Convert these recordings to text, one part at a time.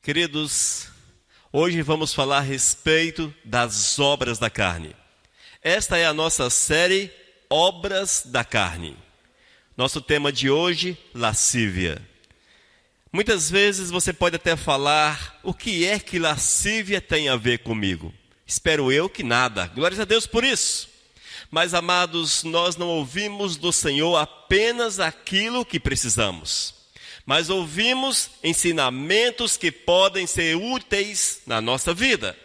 Queridos, hoje vamos falar a respeito das obras da carne. Esta é a nossa série Obras da Carne. Nosso tema de hoje, lascívia. Muitas vezes você pode até falar, o que é que lascívia tem a ver comigo? Espero eu que nada, glórias a Deus por isso. Mas, amados, nós não ouvimos do Senhor apenas aquilo que precisamos, mas ouvimos ensinamentos que podem ser úteis na nossa vida.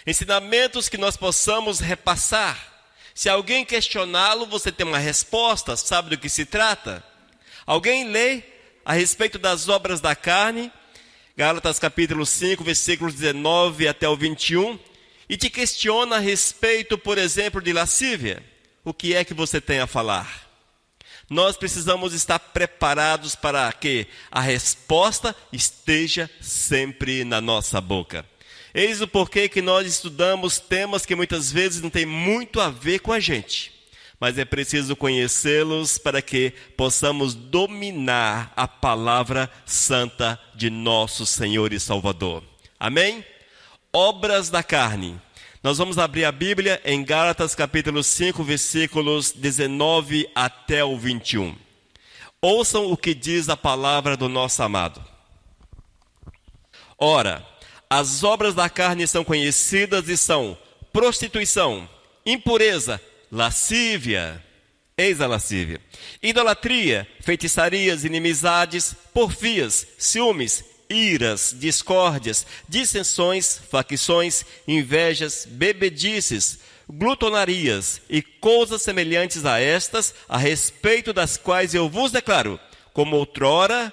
Ensinamentos que nós possamos repassar. Se alguém questioná-lo, você tem uma resposta, sabe do que se trata? Alguém lê a respeito das obras da carne, Gálatas capítulo 5, versículos 19 até o 21, e te questiona a respeito, por exemplo, de lascívia. O que é que você tem a falar? Nós precisamos estar preparados para que a resposta esteja sempre na nossa boca. Eis o porquê que nós estudamos temas que muitas vezes não têm muito a ver com a gente. Mas é preciso conhecê-los para que possamos dominar a palavra santa de nosso Senhor e Salvador. Amém? Obras da carne. Nós vamos abrir a Bíblia em Gálatas capítulo 5, versículos 19 até o 21. Ouçam o que diz a palavra do nosso amado. Ora, as obras da carne são conhecidas e são prostituição, impureza, lascívia, eis a lascívia, idolatria, feitiçarias, inimizades, porfias, ciúmes, iras, discórdias, dissensões, facções, invejas, bebedices, glutonarias e coisas semelhantes a estas, a respeito das quais eu vos declaro, como outrora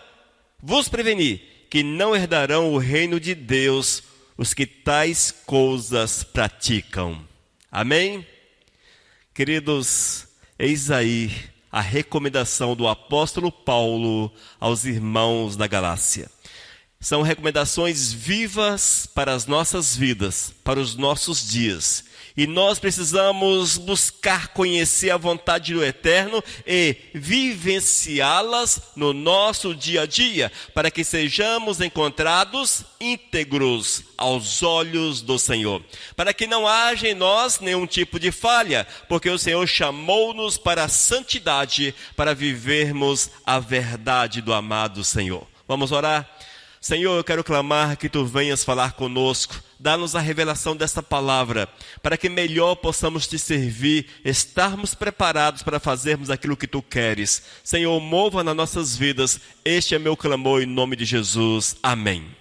vos preveni, que não herdarão o reino de Deus os que tais coisas praticam. Amém? Queridos, eis aí a recomendação do apóstolo Paulo aos irmãos da Galácia. São recomendações vivas para as nossas vidas, para os nossos dias. E nós precisamos buscar conhecer a vontade do Eterno e vivenciá-las no nosso dia a dia, para que sejamos encontrados íntegros aos olhos do Senhor. Para que não haja em nós nenhum tipo de falha, porque o Senhor chamou-nos para a santidade, para vivermos a verdade do amado Senhor. Vamos orar? Senhor, eu quero clamar que Tu venhas falar conosco, dá-nos a revelação desta palavra, para que melhor possamos Te servir, estarmos preparados para fazermos aquilo que Tu queres. Senhor, mova nas nossas vidas, este é meu clamor em nome de Jesus. Amém.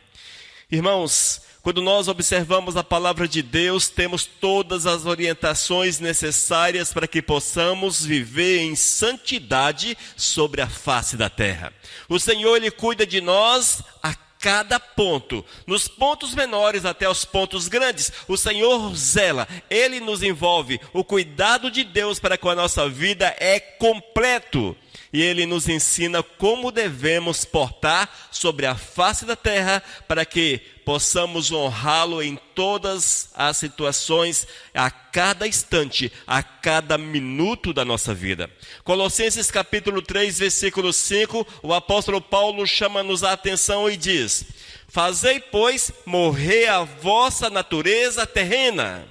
Irmãos, quando nós observamos a palavra de Deus, temos todas as orientações necessárias para que possamos viver em santidade sobre a face da terra. O Senhor, Ele cuida de nós a cada ponto, nos pontos menores até os pontos grandes. O Senhor zela, Ele nos envolve. O cuidado de Deus para com a nossa vida é completo. E Ele nos ensina como devemos portar sobre a face da terra para que possamos honrá-lo em todas as situações, a cada instante, a cada minuto da nossa vida. Colossenses capítulo 3, versículo 5, o apóstolo Paulo chama-nos a atenção e diz: fazei, pois, morrer a vossa natureza terrena.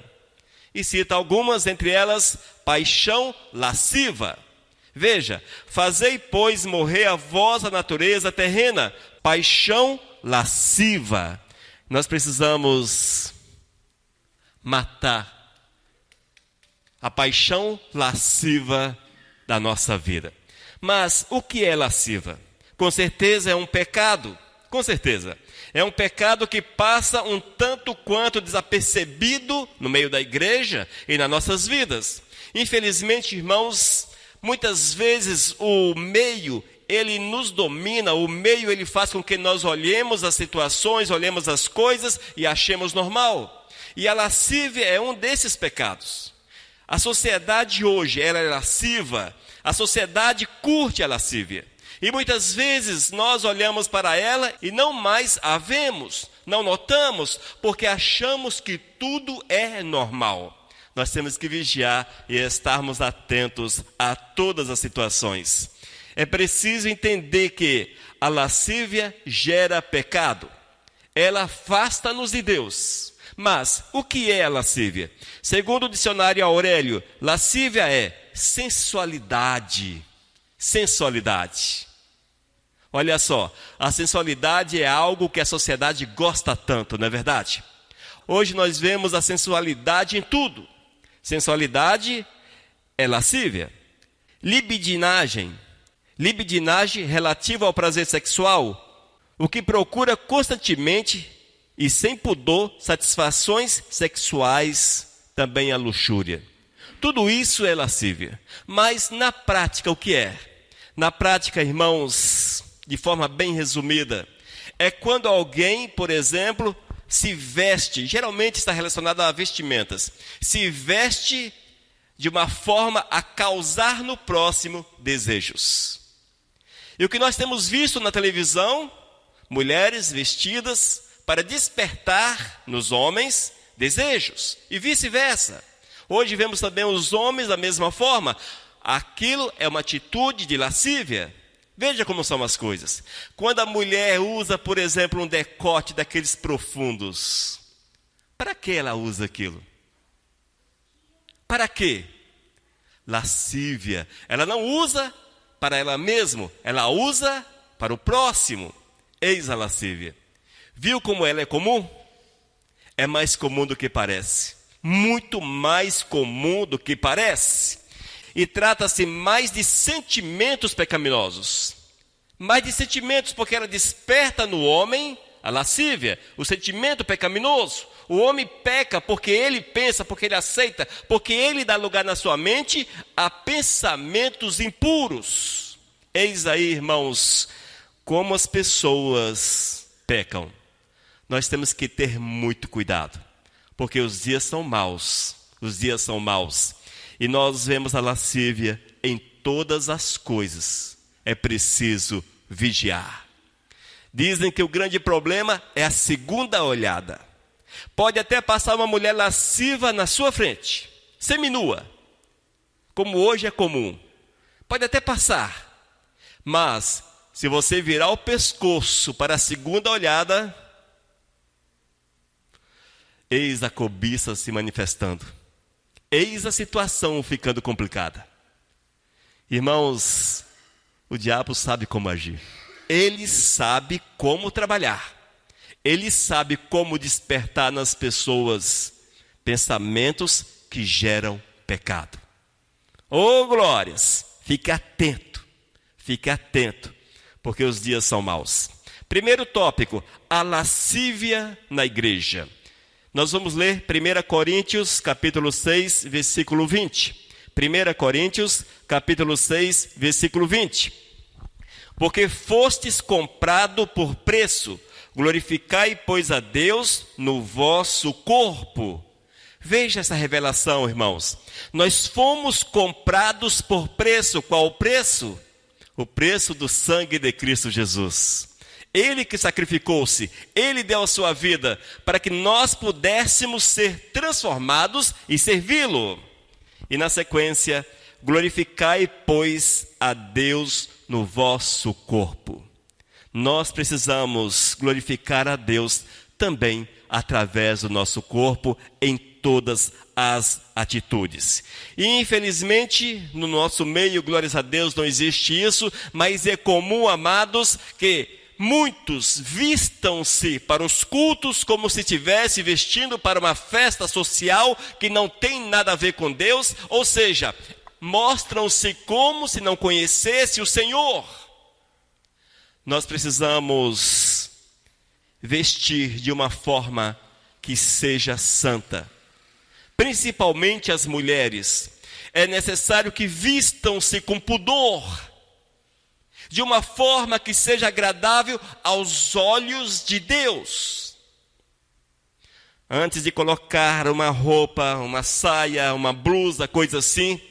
E cita algumas, entre elas, paixão lasciva. Veja, fazei, pois, morrer a vossa natureza terrena, paixão lasciva. Nós precisamos matar a paixão lasciva da nossa vida. Mas o que é lasciva? Com certeza é um pecado, com certeza. É um pecado que passa um tanto quanto desapercebido no meio da igreja e nas nossas vidas. Infelizmente, irmãos, muitas vezes o meio, ele nos domina, o meio ele faz com que nós olhemos as situações, olhemos as coisas e achemos normal. E a lascívia é um desses pecados. A sociedade hoje, ela é lasciva, a sociedade curte a lascívia. E muitas vezes nós olhamos para ela e não mais a vemos, não notamos, porque achamos que tudo é normal. Nós temos que vigiar e estarmos atentos a todas as situações. É preciso entender que a lascívia gera pecado. ela afasta-nos de Deus. Mas o que é a lascívia? Segundo o dicionário Aurélio, lascívia é sensualidade. Sensualidade. Olha só, a sensualidade é algo que a sociedade gosta tanto, não é verdade? Hoje nós vemos a sensualidade em tudo. Sensualidade é lascívia. Libidinagem. Libidinagem relativa ao prazer sexual, o que procura constantemente e sem pudor satisfações sexuais, também a luxúria. Tudo isso é lascívia. Mas na prática o que é? Na prática, irmãos, de forma bem resumida, é quando alguém, por exemplo, se veste, geralmente está relacionado a vestimentas, se veste de uma forma a causar no próximo desejos. E o que nós temos visto na televisão, mulheres vestidas para despertar nos homens desejos, e vice-versa. Hoje vemos também os homens da mesma forma. Aquilo é uma atitude de lascívia. Veja como são as coisas. Quando a mulher usa, por exemplo, um decote daqueles profundos, para que ela usa aquilo? Para quê? Lascívia. Ela não usa para ela mesma, ela usa para o próximo. Eis a lascívia. Viu como ela é comum? É mais comum do que parece. Muito mais comum do que parece. E trata-se mais de sentimentos pecaminosos. Mais de sentimentos, porque ela desperta no homem a lascívia, o sentimento pecaminoso. O homem peca porque ele pensa, porque ele aceita, porque ele dá lugar na sua mente a pensamentos impuros. Eis aí, irmãos, como as pessoas pecam. Nós temos que ter muito cuidado, porque os dias são maus. Os dias são maus. E nós vemos a lascívia em todas as coisas. É preciso vigiar. Dizem que o grande problema é a segunda olhada. Pode até passar uma mulher lasciva na sua frente, seminua, como hoje é comum. Pode até passar. Mas, se você virar o pescoço para a segunda olhada, eis a cobiça se manifestando. Eis a situação ficando complicada. Irmãos, o diabo sabe como agir. Ele sabe como trabalhar. Ele sabe como despertar nas pessoas pensamentos que geram pecado. Oh, glórias! Fique atento, porque os dias são maus. Primeiro tópico, a lascívia na igreja. Nós vamos ler 1 Coríntios, capítulo 6, versículo 20. 1 Coríntios, capítulo 6, versículo 20. Porque fostes comprado por preço, glorificai, pois, a Deus no vosso corpo. Veja essa revelação, irmãos. Nós fomos comprados por preço. Qual o preço? O preço do sangue de Cristo Jesus. Ele que sacrificou-se, Ele deu a sua vida para que nós pudéssemos ser transformados e servi-lo. E na sequência, glorificai, pois, a Deus no vosso corpo. Nós precisamos glorificar a Deus também através do nosso corpo em todas as atitudes. E infelizmente, no nosso meio, glórias a Deus, não existe isso, mas é comum, amados, que muitos vistam-se para os cultos como se estivesse vestindo para uma festa social que não tem nada a ver com Deus, ou seja, mostram-se como se não conhecesse o Senhor. Nós precisamos vestir de uma forma que seja santa. Principalmente as mulheres. É necessário que vistam-se com pudor, de uma forma que seja agradável aos olhos de Deus. Antes de colocar uma roupa, uma saia, uma blusa, coisa assim,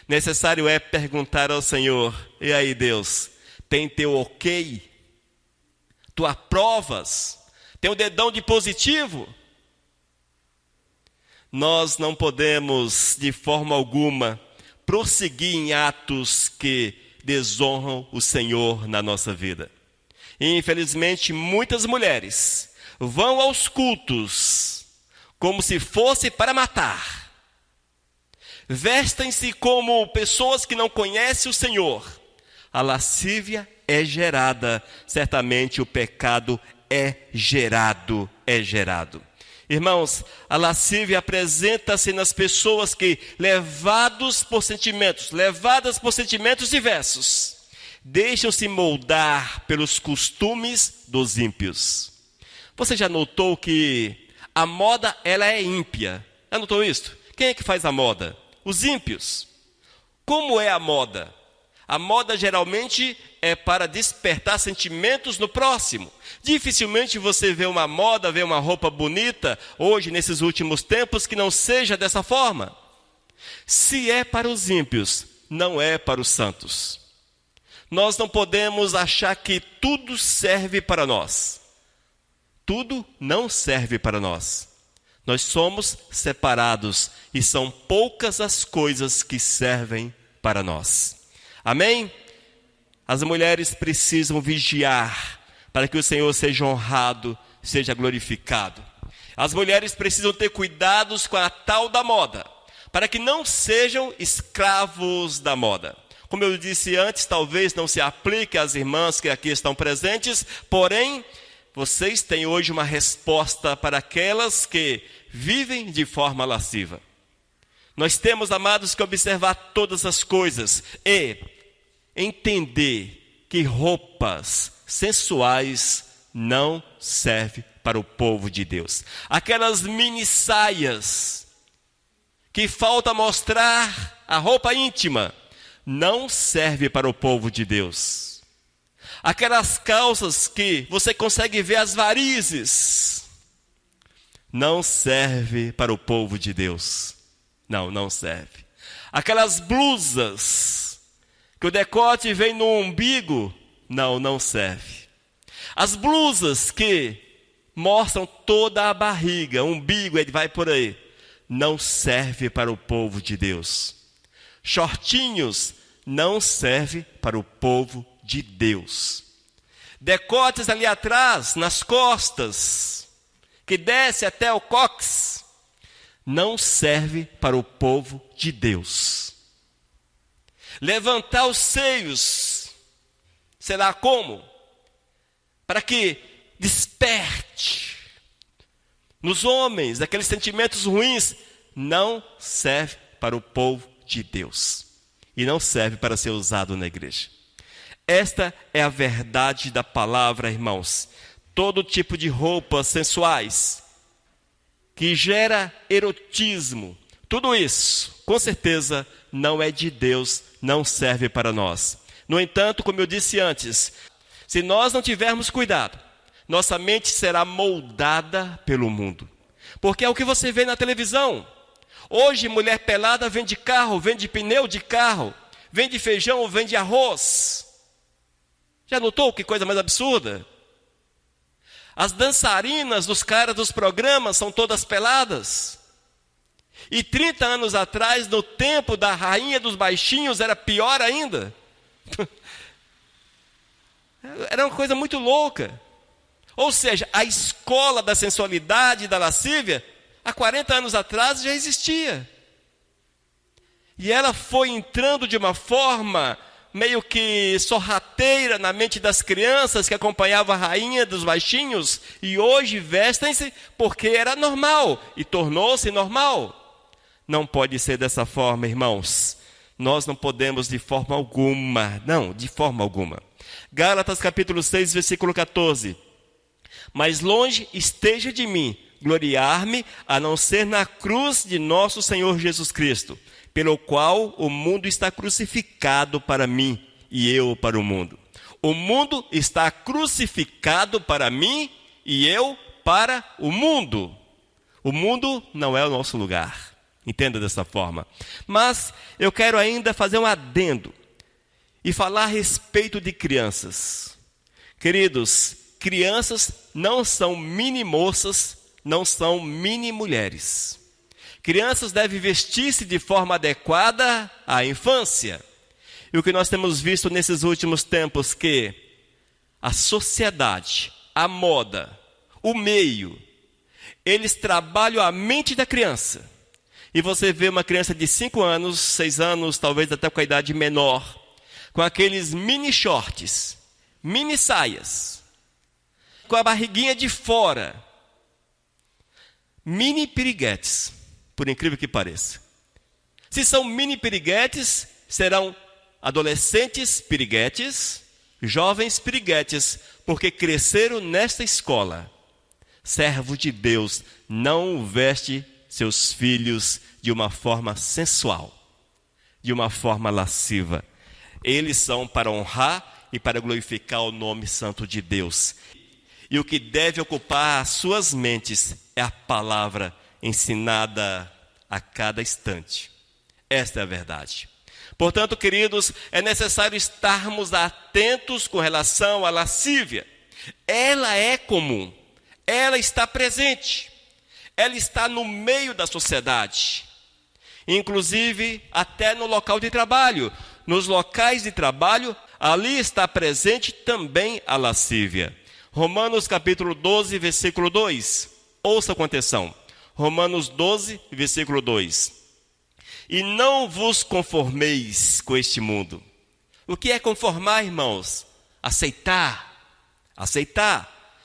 necessário é perguntar ao Senhor: e aí, Deus, tem teu ok? Tu aprovas? Tem o dedão de positivo? Nós não podemos, de forma alguma, prosseguir em atos que desonram o Senhor na nossa vida. E, infelizmente, muitas mulheres vão aos cultos como se fosse para matar. Vestem-se como pessoas que não conhecem o Senhor. A lascívia é gerada, certamente o pecado é gerado. Irmãos, a lascívia apresenta-se nas pessoas que, levadas por sentimentos diversos, deixam-se moldar pelos costumes dos ímpios. Você já notou que a moda, ela é ímpia? Já notou isso? Quem é que faz a moda? Os ímpios. Como é a moda? A moda geralmente é para despertar sentimentos no próximo. Dificilmente você vê uma moda, vê uma roupa bonita, hoje, nesses últimos tempos, que não seja dessa forma. Se é para os ímpios, não é para os santos. Nós não podemos achar que tudo serve para nós. Tudo não serve para nós. Nós somos separados e são poucas as coisas que servem para nós. Amém? As mulheres precisam vigiar para que o Senhor seja honrado, seja glorificado. As mulheres precisam ter cuidados com a tal da moda, para que não sejam escravos da moda. Como eu disse antes, talvez não se aplique às irmãs que aqui estão presentes, porém, vocês têm hoje uma resposta para aquelas que vivem de forma lasciva. Nós temos, amados, que observar todas as coisas e entender que roupas sensuais não servem para o povo de Deus. Aquelas mini saias que falta mostrar a roupa íntima não serve para o povo de Deus. Aquelas calças que você consegue ver as varizes não serve para o povo de Deus. Não serve. Aquelas blusas que o decote vem no umbigo, não serve. As blusas que mostram toda a barriga, o umbigo, ele vai por aí, não serve para o povo de Deus. Shortinhos não serve para o povo de Deus. Decotes ali atrás, nas costas, que desce até o cóccix, não serve para o povo de Deus. Levantar os seios, sei lá como, para que desperte nos homens aqueles sentimentos ruins, não serve para o povo de Deus. E não serve para ser usado na igreja. Esta é a verdade da palavra, irmãos. Todo tipo de roupas sensuais que gera erotismo, tudo isso, com certeza, não é de Deus, não serve para nós. No entanto, como eu disse antes, se nós não tivermos cuidado, nossa mente será moldada pelo mundo. Porque é o que você vê na televisão. Hoje, mulher pelada vende carro, vende pneu de carro, vende feijão, vende arroz. Já notou que coisa mais absurda? As dançarinas dos caras dos programas são todas peladas. E 30 anos atrás, no tempo da rainha dos baixinhos, era pior ainda. Era uma coisa muito louca. Ou seja, a escola da sensualidade e da lascívia, há 40 anos atrás já existia. E ela foi entrando de uma forma meio que sorrateira na mente das crianças que acompanhavam a rainha dos baixinhos, e hoje vestem-se porque era normal e tornou-se normal. Não pode ser dessa forma, irmãos. Nós não podemos de forma alguma, de forma alguma. Gálatas capítulo 6, versículo 14. Mas longe esteja de mim gloriar-me, a não ser na cruz de nosso Senhor Jesus Cristo, pelo qual o mundo está crucificado para mim e eu para o mundo. O mundo está crucificado para mim e eu para o mundo. O mundo não é o nosso lugar. Entenda dessa forma. Mas eu quero ainda fazer um adendo e falar a respeito de crianças. Queridos, crianças não são mini moças, não são mini mulheres. Crianças devem vestir-se de forma adequada à infância. E o que nós temos visto nesses últimos tempos, que a sociedade, a moda, o meio. Eles trabalham a mente da criança. E você vê uma criança de 5 anos, 6 anos, talvez até com a idade menor, com aqueles mini shorts, mini saias, com a barriguinha de fora, mini piriguetes, por incrível que pareça. Se são mini piriguetes, serão adolescentes piriguetes, jovens piriguetes, porque cresceram nesta escola. Servo de Deus não veste seus filhos de uma forma sensual, de uma forma lasciva. Eles são para honrar e para glorificar o nome santo de Deus. E o que deve ocupar as suas mentes é a palavra ensinada a cada instante. Esta é a verdade. Portanto, queridos, é necessário estarmos atentos com relação à lascívia. Ela é comum, ela está presente, ela está no meio da sociedade, inclusive até no local de trabalho. Nos locais de trabalho, ali está presente também a lascívia. Romanos capítulo 12, versículo 2. Ouça com atenção. Romanos 12, versículo 2. E não vos conformeis com este mundo. O que é conformar, irmãos? Aceitar,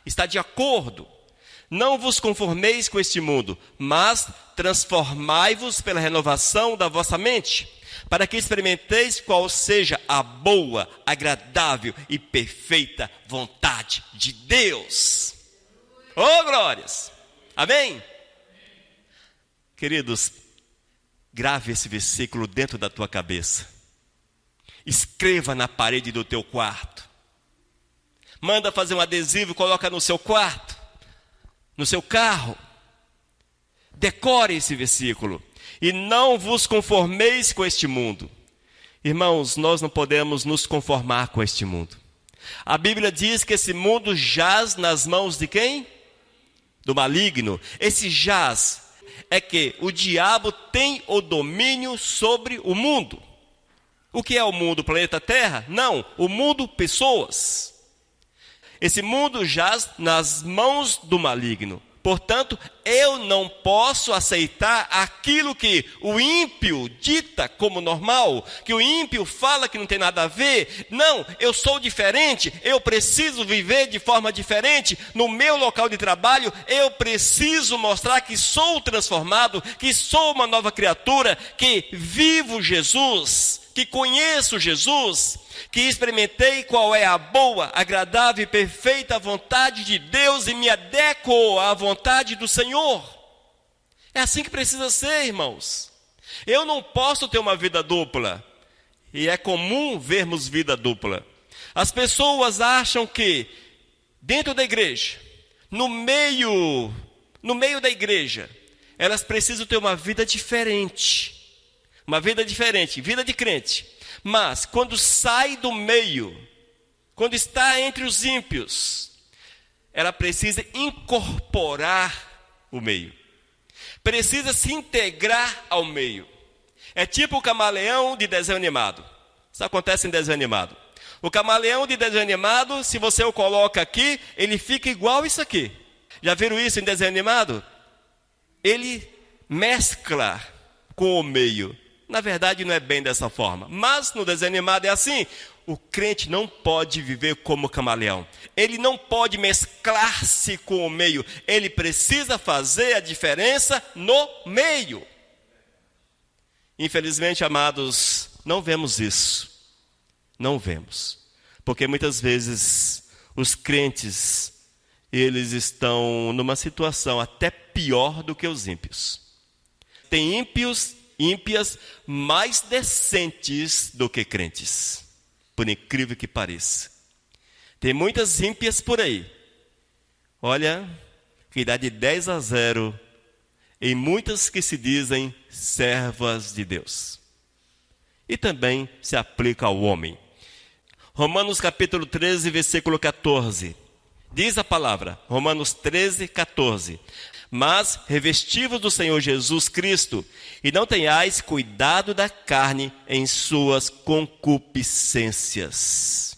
estar de acordo. Não vos conformeis com este mundo, mas transformai-vos pela renovação da vossa mente, para que experimenteis qual seja a boa, agradável e perfeita vontade de Deus. Oh, glórias! Amém? Queridos, grave esse versículo dentro da tua cabeça. Escreva na parede do teu quarto. Manda fazer um adesivo e coloca no seu quarto, no seu carro. Decore esse versículo. E não vos conformeis com este mundo. Irmãos, nós não podemos nos conformar com este mundo. A Bíblia diz que esse mundo jaz nas mãos de quem? Do maligno. Esse jaz é que o diabo tem o domínio sobre o mundo. O que é o mundo? O planeta Terra? Não, o mundo, pessoas. Esse mundo jaz nas mãos do maligno. Portanto, eu não posso aceitar aquilo que o ímpio dita como normal, que o ímpio fala que não tem nada a ver. Não, eu sou diferente, eu preciso viver de forma diferente. No meu local de trabalho, eu preciso mostrar que sou transformado, que sou uma nova criatura, que vivo Jesus, que conheço Jesus, que experimentei qual é a boa, agradável e perfeita vontade de Deus e me adequo à vontade do Senhor. É assim que precisa ser, irmãos. Eu não posso ter uma vida dupla. E é comum vermos vida dupla. As pessoas acham que dentro da igreja, no meio da igreja, elas precisam ter uma vida diferente. Uma vida diferente, vida de crente. Mas quando sai do meio, quando está entre os ímpios, ela precisa incorporar o meio. Precisa se integrar ao meio. É tipo o camaleão de desenho animado. Isso acontece em desenho animado. O camaleão de desenho animado, se você o coloca aqui, ele fica igual isso aqui. Já viram isso em desenho animado? Ele mescla com o meio. Na verdade, não é bem dessa forma. Mas no desenho animado é assim. O crente não pode viver como camaleão. Ele não pode mesclar-se com o meio. Ele precisa fazer a diferença no meio. Infelizmente, amados, não vemos isso. Não vemos. Porque muitas vezes os crentes, eles estão numa situação até pior do que os ímpios. Tem ímpias mais decentes do que crentes, por incrível que pareça. Tem muitas ímpias por aí. Olha, que dá de 10-0 em muitas que se dizem servas de Deus. E também se aplica ao homem. Romanos capítulo 13, versículo 14. Diz a palavra, Romanos 13, 14. Mas revesti-vos do Senhor Jesus Cristo, e não tenhais cuidado da carne em suas concupiscências.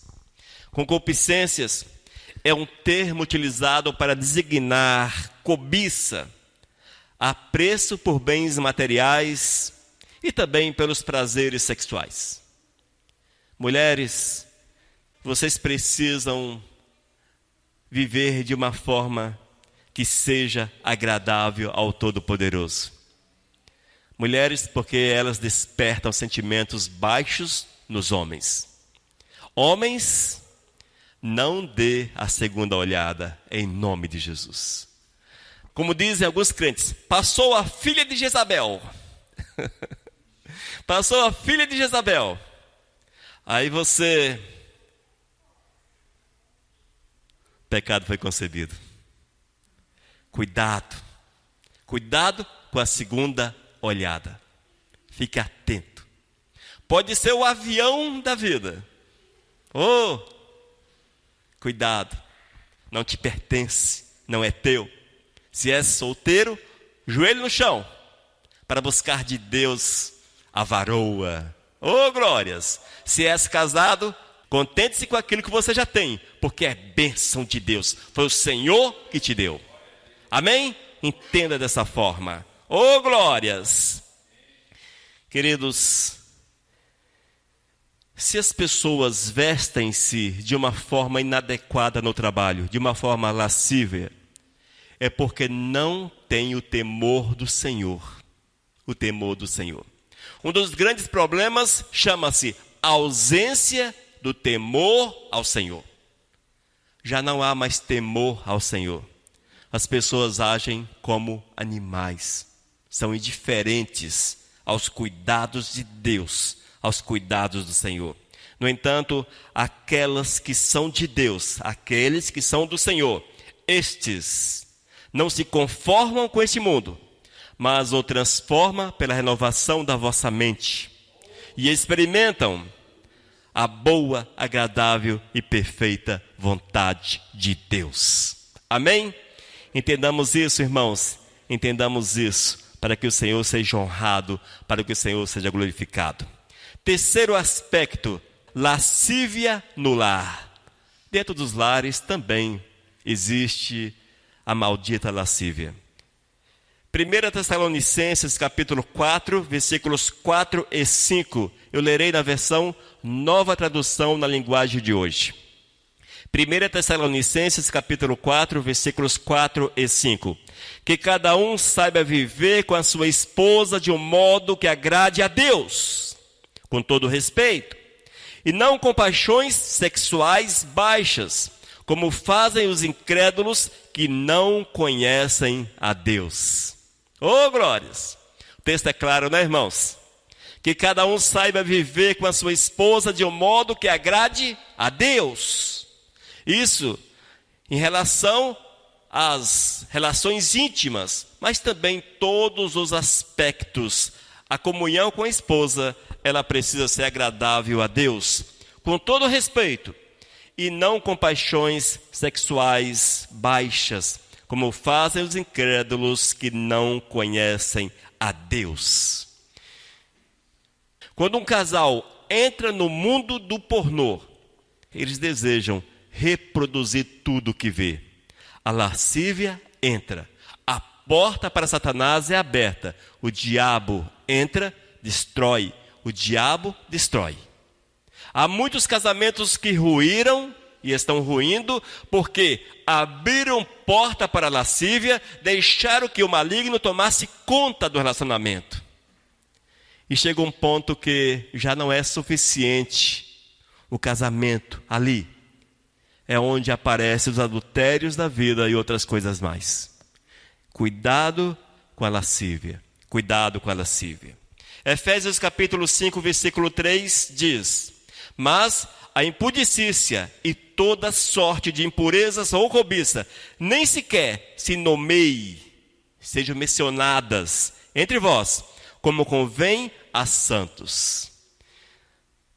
Concupiscências é um termo utilizado para designar cobiça, apreço por bens materiais e também pelos prazeres sexuais. Mulheres, vocês precisam viver de uma forma que seja agradável ao Todo-Poderoso. Mulheres, porque elas despertam sentimentos baixos nos homens. Homens, não dê a segunda olhada, em nome de Jesus. Como dizem alguns crentes, passou a filha de Jezabel. Passou a filha de Jezabel. Aí você... pecado foi concebido. Cuidado. Cuidado com a segunda olhada. Fique atento. Pode ser o avião da vida. Oh, cuidado. Não te pertence, não é teu. Se és solteiro, joelho no chão, para buscar de Deus a varoa. Oh, glórias! Se és casado, contente-se com aquilo que você já tem, porque é bênção de Deus. Foi o Senhor que te deu. Amém? Entenda dessa forma. Oh, glórias! Queridos, se as pessoas vestem-se de uma forma inadequada no trabalho, de uma forma lascívia, é porque não tem o temor do Senhor. O temor do Senhor. Um dos grandes problemas chama-se ausência do temor ao Senhor. Já não há mais temor ao Senhor. As pessoas agem como animais. São indiferentes aos cuidados de Deus, aos cuidados do Senhor. No entanto, aquelas que são de Deus, aqueles que são do Senhor, estes não se conformam com este mundo, mas o transforma pela renovação da vossa mente e experimentam a boa, agradável e perfeita vontade de Deus. Amém? Entendamos isso, irmãos. Entendamos isso, para que o Senhor seja honrado, para que o Senhor seja glorificado. Terceiro aspecto, lascívia no lar. Dentro dos lares também existe a maldita lascívia. 1 Tessalonicenses capítulo 4, versículos 4 e 5. Eu lerei na versão Nova Tradução na linguagem de hoje. 1 Tessalonicenses capítulo 4, versículos 4 e 5. Que cada um saiba viver com a sua esposa de um modo que agrade a Deus, com todo respeito, e não com paixões sexuais baixas, como fazem os incrédulos que não conhecem a Deus. Oh, glórias! O texto é claro, né, irmãos? Que cada um saiba viver com a sua esposa de um modo que agrade a Deus. Isso em relação às relações íntimas, mas também todos os aspectos. A comunhão com a esposa, ela precisa ser agradável a Deus, com todo respeito, e não com paixões sexuais baixas, como fazem os incrédulos que não conhecem a Deus. Quando um casal entra no mundo do pornô, eles desejam reproduzir tudo o que vê. A lascívia entra, a porta para Satanás é aberta, o diabo entra, destrói, o diabo destrói. Há muitos casamentos que ruíram e estão ruindo porque abriram porta para a lascívia, deixaram que o maligno tomasse conta do relacionamento. E chega um ponto que já não é suficiente o casamento ali. É onde aparecem os adultérios da vida e outras coisas mais. Cuidado com a lascívia. Cuidado com a lascívia. Efésios capítulo 5, versículo 3 diz: mas a impudicícia e toda sorte de impurezas ou cobiça, nem sequer se nomeie, sejam mencionadas entre vós, como convém a santos.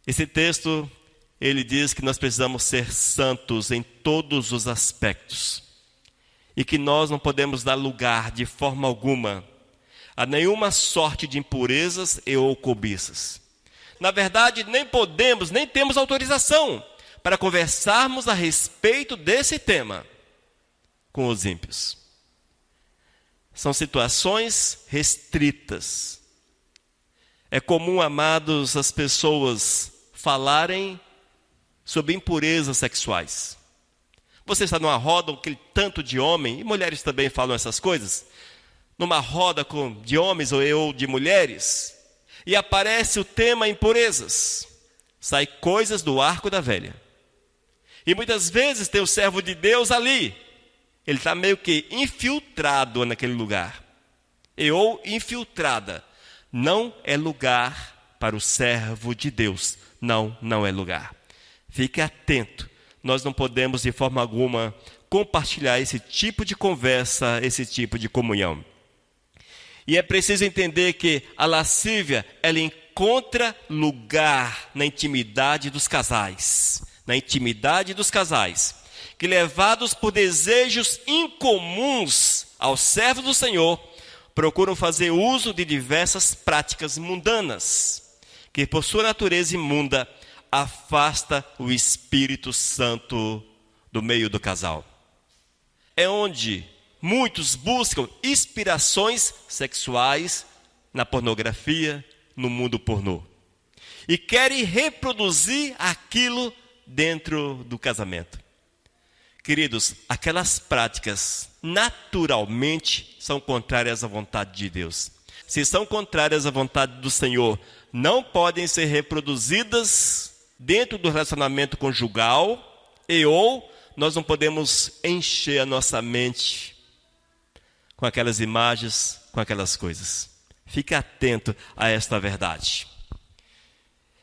Esse texto, ele diz que nós precisamos ser santos em todos os aspectos. E que nós não podemos dar lugar de forma alguma a nenhuma sorte de impurezas e ou cobiças. Na verdade, nem podemos, nem temos autorização para conversarmos a respeito desse tema com os ímpios. São situações restritas. É comum, amados, as pessoas falarem sobre impurezas sexuais. Você está numa roda com aquele tanto de homem, e mulheres também falam essas coisas, numa roda de homens ou de mulheres, e aparece o tema impurezas. Sai coisas do arco da velha. E muitas vezes tem o servo de Deus ali. Ele está meio que infiltrado naquele lugar. Ou infiltrada. Não é lugar para o servo de Deus. Não, não é lugar. Fique atento. Nós não podemos de forma alguma compartilhar esse tipo de conversa, esse tipo de comunhão. E é preciso entender que a lascívia, ela encontra lugar na intimidade dos casais. Na intimidade dos casais. Que levados por desejos incomuns aos servos do Senhor, procuram fazer uso de diversas práticas mundanas, que por sua natureza imunda, afasta o Espírito Santo do meio do casal. É onde muitos buscam inspirações sexuais na pornografia, no mundo pornô. E querem reproduzir aquilo dentro do casamento. Queridos, aquelas práticas naturalmente são contrárias à vontade de Deus. Se são contrárias à vontade do Senhor, não podem ser reproduzidas dentro do relacionamento conjugal ou nós não podemos encher a nossa mente com aquelas imagens, com aquelas coisas. Fique atento a esta verdade.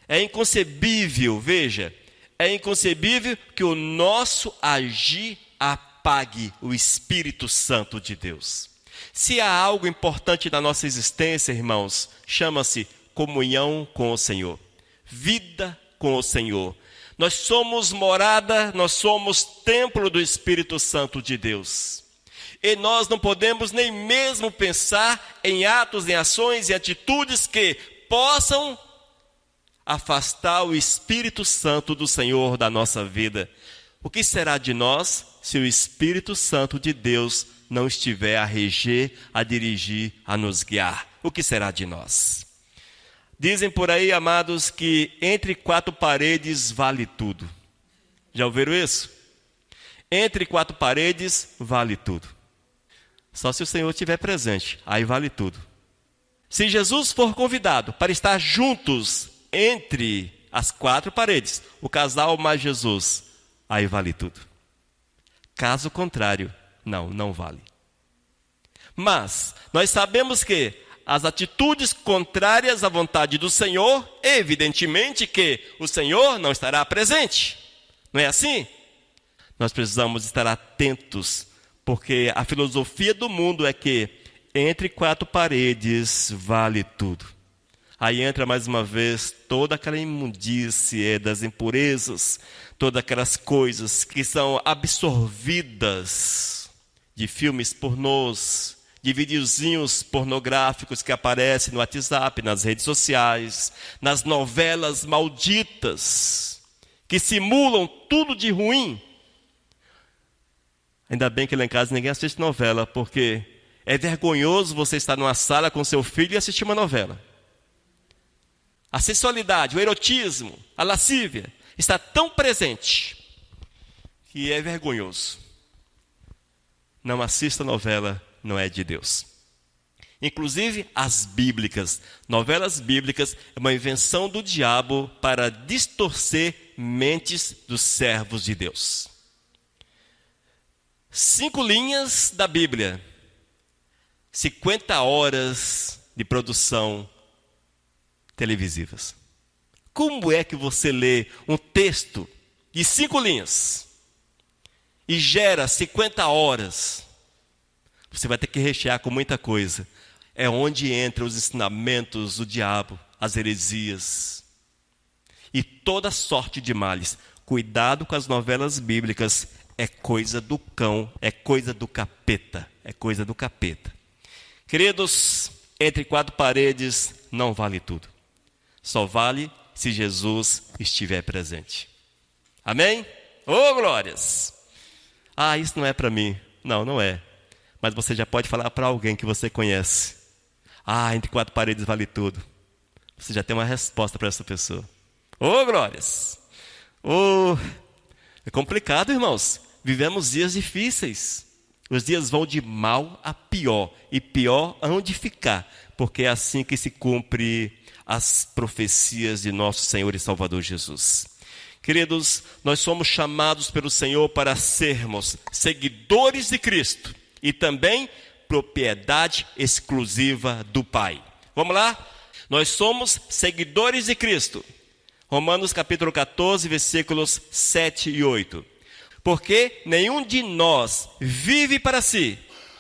É inconcebível, veja, é inconcebível que o nosso agir apague o Espírito Santo de Deus. Se há algo importante na nossa existência, irmãos, chama-se comunhão com o Senhor, vida com o Senhor. Nós somos morada, nós somos templo do Espírito Santo de Deus. E nós não podemos nem mesmo pensar em atos, em ações e atitudes que possam afastar o Espírito Santo do Senhor da nossa vida. O que será de nós se o Espírito Santo de Deus não estiver a reger, a dirigir, a nos guiar? O que será de nós? Dizem por aí, amados, que entre quatro paredes vale tudo. Já ouviram isso? Entre quatro paredes vale tudo. Só se o Senhor estiver presente, aí vale tudo. Se Jesus for convidado para estar juntos entre as quatro paredes, o casal mais Jesus, aí vale tudo. Caso contrário, não vale. Mas nós sabemos que as atitudes contrárias à vontade do Senhor, evidentemente que o Senhor não estará presente. Não é assim? Nós precisamos estar atentos, porque a filosofia do mundo é que entre quatro paredes vale tudo. Aí entra mais uma vez toda aquela imundície das impurezas, todas aquelas coisas que são absorvidas de filmes pornôs, de videozinhos pornográficos que aparecem no WhatsApp, nas redes sociais, nas novelas malditas, que simulam tudo de ruim. Ainda bem que lá em casa ninguém assiste novela, porque é vergonhoso você estar numa sala com seu filho e assistir uma novela. A sensualidade, o erotismo, a lascívia está tão presente que é vergonhoso. Não assista novela, não é de Deus. Inclusive as bíblicas. Novelas bíblicas é uma invenção do diabo para distorcer mentes dos servos de Deus. 5 linhas da Bíblia. 50 horas de produção televisivas. Como é que você lê um texto de 5 linhas e gera 50 horas? Você vai ter que rechear com muita coisa. É onde entram os ensinamentos do diabo, as heresias e toda sorte de males. Cuidado com as novelas bíblicas, é coisa do cão, é coisa do capeta, é coisa do capeta. Queridos, entre quatro paredes não vale tudo. Só vale se Jesus estiver presente. Amém? Ô, glórias! Ah, isso não é para mim. Não, não é. Mas você já pode falar para alguém que você conhece. Ah, entre quatro paredes vale tudo. Você já tem uma resposta para essa pessoa. Ô, glórias! Ô, é complicado, irmãos. Vivemos dias difíceis. Os dias vão de mal a pior. E pior aonde ficar. Porque é assim que se cumpre as profecias de nosso Senhor e Salvador Jesus. Queridos, nós somos chamados pelo Senhor para sermos seguidores de Cristo e também propriedade exclusiva do Pai. Vamos lá? Nós somos seguidores de Cristo. Romanos capítulo 14, versículos 7 e 8. Porque nenhum de nós vive para si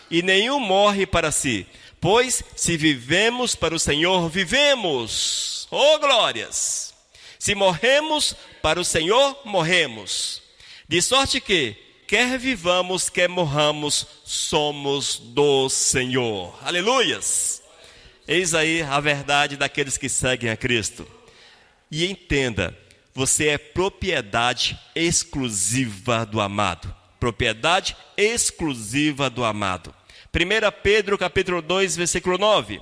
e nenhum morre para si. Pois se vivemos para o Senhor, vivemos. Oh, glórias! Se morremos para o Senhor, morremos. De sorte que, quer vivamos, quer morramos, somos do Senhor. Aleluias! Eis aí a verdade daqueles que seguem a Cristo. E entenda, você é propriedade exclusiva do amado. Propriedade exclusiva do amado. 1 Pedro capítulo 2, versículo 9.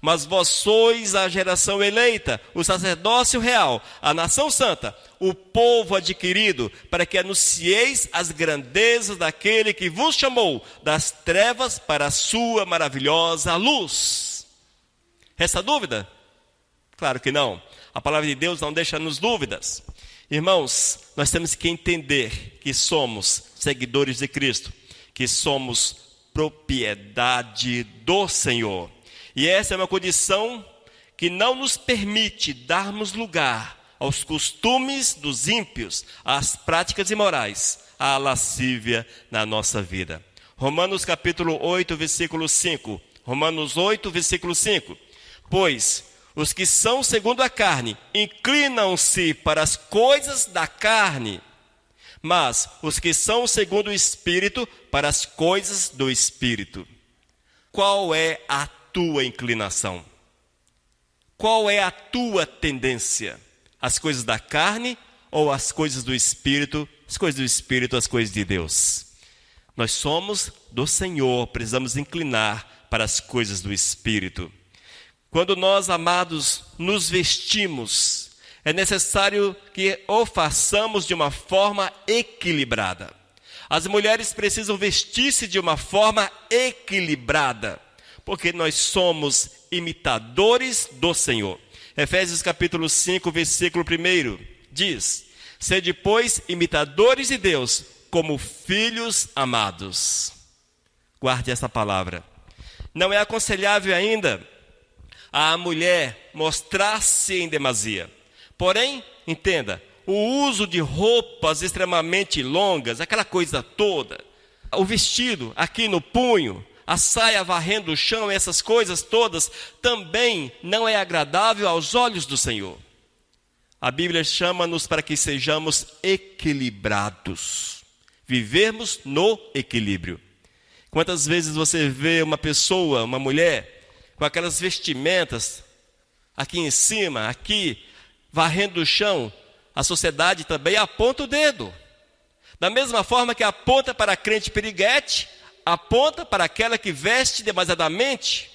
Mas vós sois a geração eleita, o sacerdócio real, a nação santa, o povo adquirido, para que anuncieis as grandezas daquele que vos chamou das trevas para a sua maravilhosa luz. Resta dúvida? Claro que não. A palavra de Deus não deixa-nos dúvidas. Irmãos, nós temos que entender que somos seguidores de Cristo, que somos propriedade do Senhor. E essa é uma condição que não nos permite darmos lugar aos costumes dos ímpios, às práticas imorais, à lascívia na nossa vida. Romanos capítulo 8, versículo 5. Romanos 8, versículo 5. Pois os que são segundo a carne inclinam-se para as coisas da carne, mas os que são segundo o Espírito para as coisas do Espírito. Qual é a tua inclinação? Qual é a tua tendência? As coisas da carne ou as coisas do Espírito? As coisas do Espírito, as coisas de Deus. Nós somos do Senhor, precisamos inclinar para as coisas do Espírito. Quando nós, amados, nos vestimos, é necessário que o façamos de uma forma equilibrada. As mulheres precisam vestir-se de uma forma equilibrada, porque nós somos imitadores do Senhor. Efésios capítulo 5, versículo 1, diz: sede, pois, imitadores de Deus, como filhos amados. Guarde essa palavra. Não é aconselhável ainda a mulher mostrar-se em demasia. Porém, entenda, o uso de roupas extremamente longas, aquela coisa toda, o vestido aqui no punho, a saia varrendo o chão, essas coisas todas, também não é agradável aos olhos do Senhor. A Bíblia chama-nos para que sejamos equilibrados, vivermos no equilíbrio. Quantas vezes você vê uma pessoa, uma mulher, com aquelas vestimentas, aqui em cima, aqui, varrendo o chão, a sociedade também aponta o dedo. Da mesma forma que aponta para a crente piriguete, aponta para aquela que veste demasiadamente.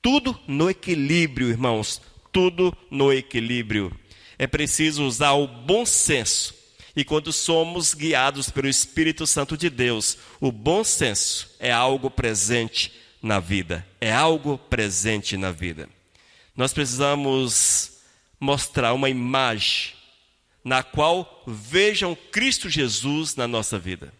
Tudo no equilíbrio, irmãos, tudo no equilíbrio. É preciso usar o bom senso. E quando somos guiados pelo Espírito Santo de Deus, o bom senso é algo presente na vida. É algo presente na vida. Nós precisamos mostrar uma imagem na qual vejam Cristo Jesus na nossa vida.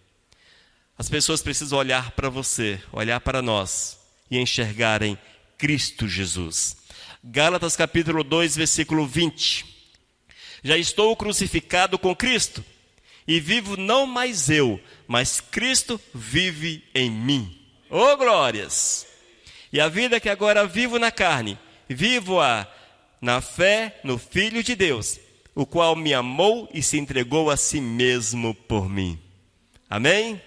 As pessoas precisam olhar para você, olhar para nós e enxergarem Cristo Jesus. Gálatas capítulo 2, versículo 20. Já estou crucificado com Cristo, e vivo não mais eu, mas Cristo vive em mim. Oh, glórias! E a vida que agora vivo na carne, vivo-a na fé no Filho de Deus, o qual me amou e se entregou a si mesmo por mim. Amém?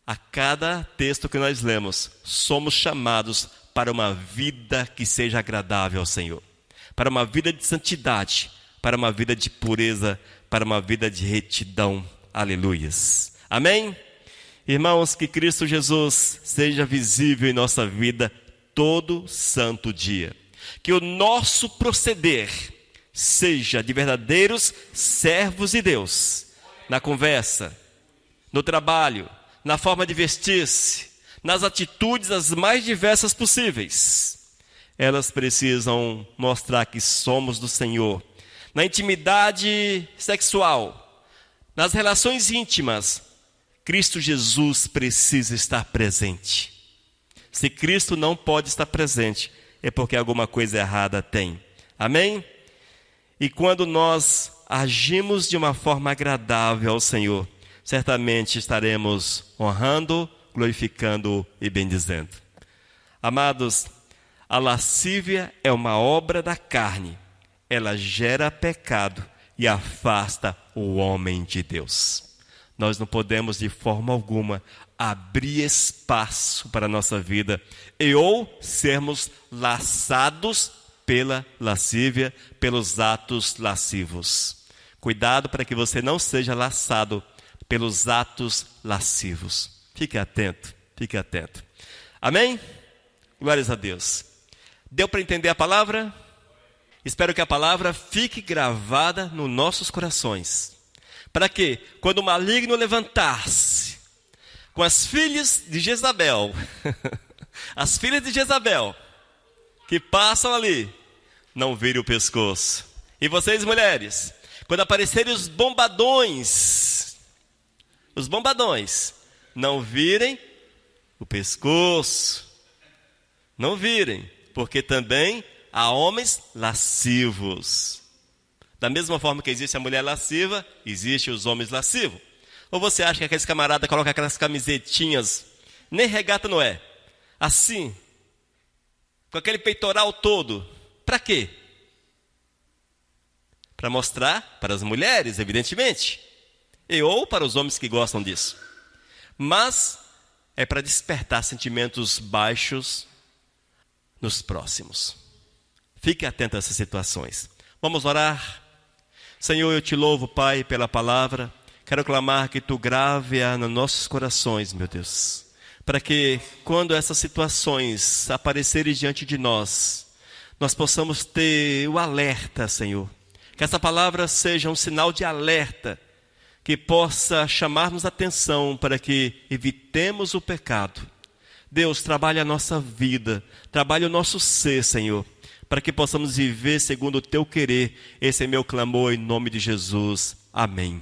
A cada texto que nós lemos, somos chamados para uma vida que seja agradável ao Senhor, para uma vida de santidade, para uma vida de pureza, para uma vida de retidão. Aleluias. Amém? Irmãos, que Cristo Jesus seja visível em nossa vida todo santo dia. Que o nosso proceder seja de verdadeiros servos de Deus. Na conversa, no trabalho, na forma de vestir-se, nas atitudes as mais diversas possíveis. Elas precisam mostrar que somos do Senhor. Na intimidade sexual, nas relações íntimas, Cristo Jesus precisa estar presente. Se Cristo não pode estar presente, é porque alguma coisa errada tem. Amém? E quando nós agimos de uma forma agradável ao Senhor, certamente estaremos honrando, glorificando e bendizendo. Amados, a lascívia é uma obra da carne. Ela gera pecado e afasta o homem de Deus. Nós não podemos de forma alguma abrir espaço para a nossa vida e ou sermos laçados pela lascívia, pelos atos lascivos. Cuidado para que você não seja laçado pelos atos lascivos. Fique atento, fique atento. Amém? Glórias a Deus. Deu para entender a palavra? Espero que a palavra fique gravada nos nossos corações. Para que, quando o maligno levantar-se com as filhas de Jezabel, as filhas de Jezabel, que passam ali, não virem o pescoço. E vocês, mulheres, quando aparecerem os bombadões, não virem o pescoço. Não virem, porque também há homens lascivos. Da mesma forma que existe a mulher lasciva, existem os homens lascivos. Ou você acha que aqueles camaradas colocam aquelas camisetinhas, nem regata não é, assim, com aquele peitoral todo, para quê? Para mostrar para as mulheres, evidentemente, e ou para os homens que gostam disso. Mas é para despertar sentimentos baixos nos próximos. Fique atento a essas situações. Vamos orar? Senhor, eu te louvo, Pai, pela palavra. Quero clamar que Tu grave-a nos nossos corações, meu Deus. Para que, quando essas situações aparecerem diante de nós, nós possamos ter o alerta, Senhor. Que essa palavra seja um sinal de alerta, que possa chamar-nos a atenção para que evitemos o pecado. Deus, trabalhe a nossa vida, trabalhe o nosso ser, Senhor, para que possamos viver segundo o Teu querer. Esse é meu clamor em nome de Jesus. Amém.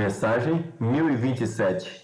Mensagem 1027.